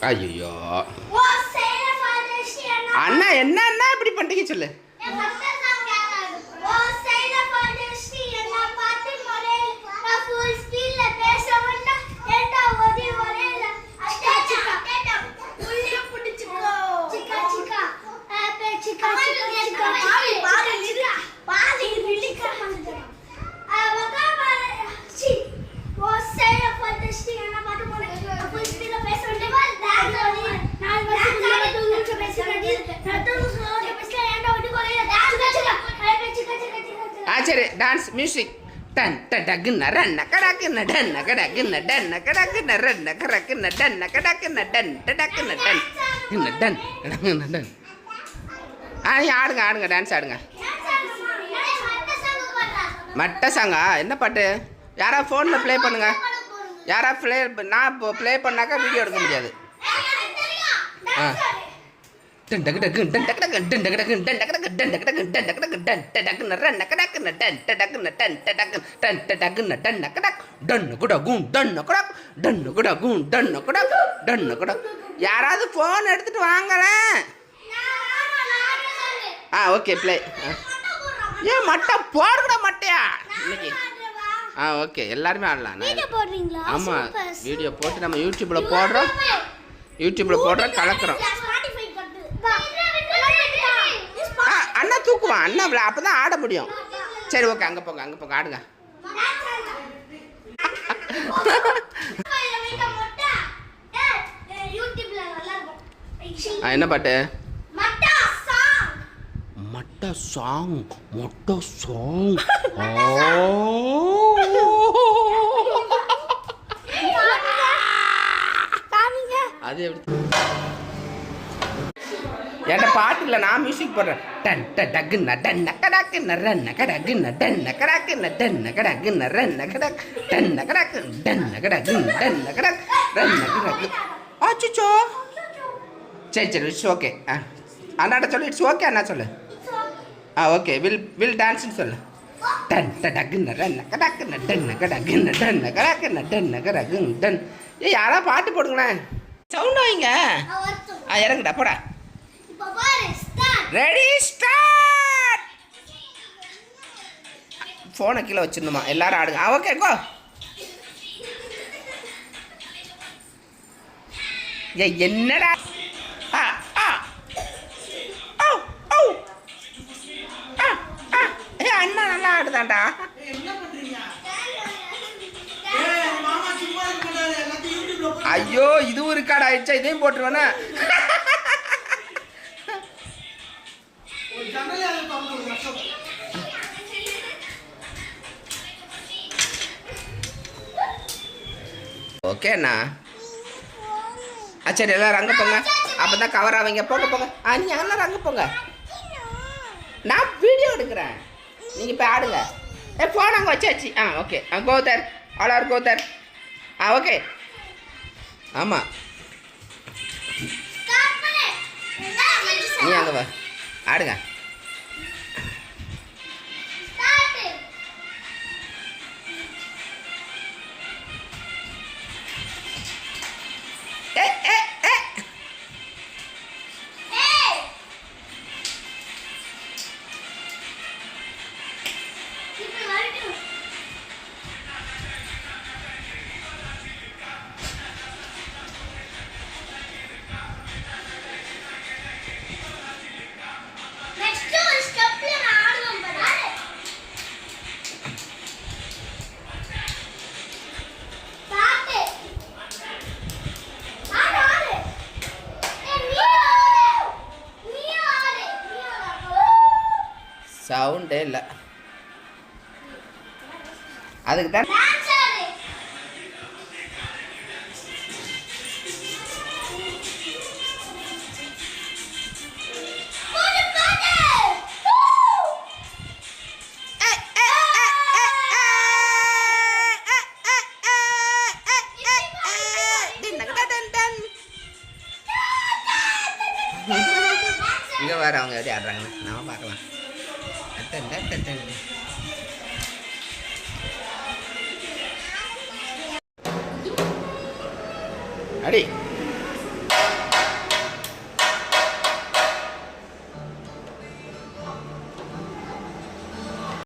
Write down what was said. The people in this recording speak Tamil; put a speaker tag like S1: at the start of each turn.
S1: ஐயோ அண்ணா என்ன இப்படி பண்ணிட்டீங்க சொல்லு. சரி டான்ஸ் மியூசிக் டன் டக்குன்னு ரன்ன கடக்குன்னு டன்ன கடக்குன்னு டன்ன கடக்குன்னு ரன்ன கடக்குன்னு டன்ன கடக்குன்னு டன் டக்குன்னு டன் இன்ன டன் கடக்குன்னு டன். ஆடுங்க ஆடுங்க டான்ஸ் ஆடுங்க. மட்ட சாங்கா என்ன பாட்டு? யாரா ஃபோனில் ப்ளே பண்ணுங்க. யாரா நான் இப்போ ப்ளே பண்ணாக்கா வீடியோ எடுக்க முடியாது. ஆ டன் டக்கு டக்கு டன் டக்கு டக்கு டன் டக்கு டக்கு டன் டக்கு டக்கு டன் டக்கு டக்கு டன் டக்கு டக்கு டன் டக்குன்னு ரன் கடக்குன்னு டன் டக்குன்னு டன் டக்கு டன் டக்குன்னு டன் கடக் டன் குடகும் டன் கடக் டன் குடகும் டன் கடக் டன் கடக். யாராவது ஃபோன் எடுத்துட்டு வாங்களேன். Okay play. ஏன் மட்டை போடுற மட்டையா இன்னைக்கு? ஓகே எல்லாருமே ஆடலாம். ஆமாம் வீடியோ போட்டு நம்ம யூடியூப்பில் போடுறோம் கலக்குறோம். அண்ணா தூக்குவான் அண்ணா அப்போ தான் ஆட முடியும். சரி ஓகே அங்கே போங்க ஆடுங்க. என்ன பாட்டு? மொட்டை சாங் அது எப்படி? என்கிட்ட பாட்டு இல்லை, நான் மியூசிக் போடுறேன். டன் டக்கு நடன் கடக்கு நரன் கடக்கு நடன் கடக்கு நடன் கடக்கு நரன் கடக் டன் கடக்கு டன் கடக்கு டன் கடக் ரன் கடக்கு. அச்சோ சரி இட்ஸ் ஓகே. அண்ணாட்ட சொல்லு இட்ஸ் ஓகே. அண்ணா சொல்லு. ஓகே வில் டான்ஸ்னு சொல்லு. டன் டக்கு நரன் கடக்கு நடன் கடக்கு நடன் கடக்கு நடன் கடக்கு டன். யாரா பாட்டு போடுங்களேன். சவுண்ட் வைங்க. இறங்குடா போடா. Ready start. ஃபோனை கீழே வச்சிடணுமா? எல்லாரும் ஆடுங்க. ஓகே கோ. என்னடா அண்ணா நல்லா ஆடுதாண்டா. ஐயோ இது ஒரு கார்டு ஆயிடுச்சா? இதையும் போட்டுருவேண்ணா. ஓகேண்ணா. சரி எல்லாரும் அங்கே போங்க. அப்போ தான் கவர் ஆவீங்க. போங்க. நீங்கள் எல்லாரும் அங்கே போங்க. நான் வீடியோ எடுக்கிறேன். நீங்கள் இப்போ ஆடுங்க. ஃபோன் அங்கே வச்சாச்சு. Okay together all together. Okay ஆமாம் நீ அங்கே வா ஆடுங்க. சவுண்டே இல்லை. அதுக்கு தான் இங்கே வேறு அவங்க எப்படி ஆடுறாங்கன்னு நம்ம பார்க்கலாம். அடி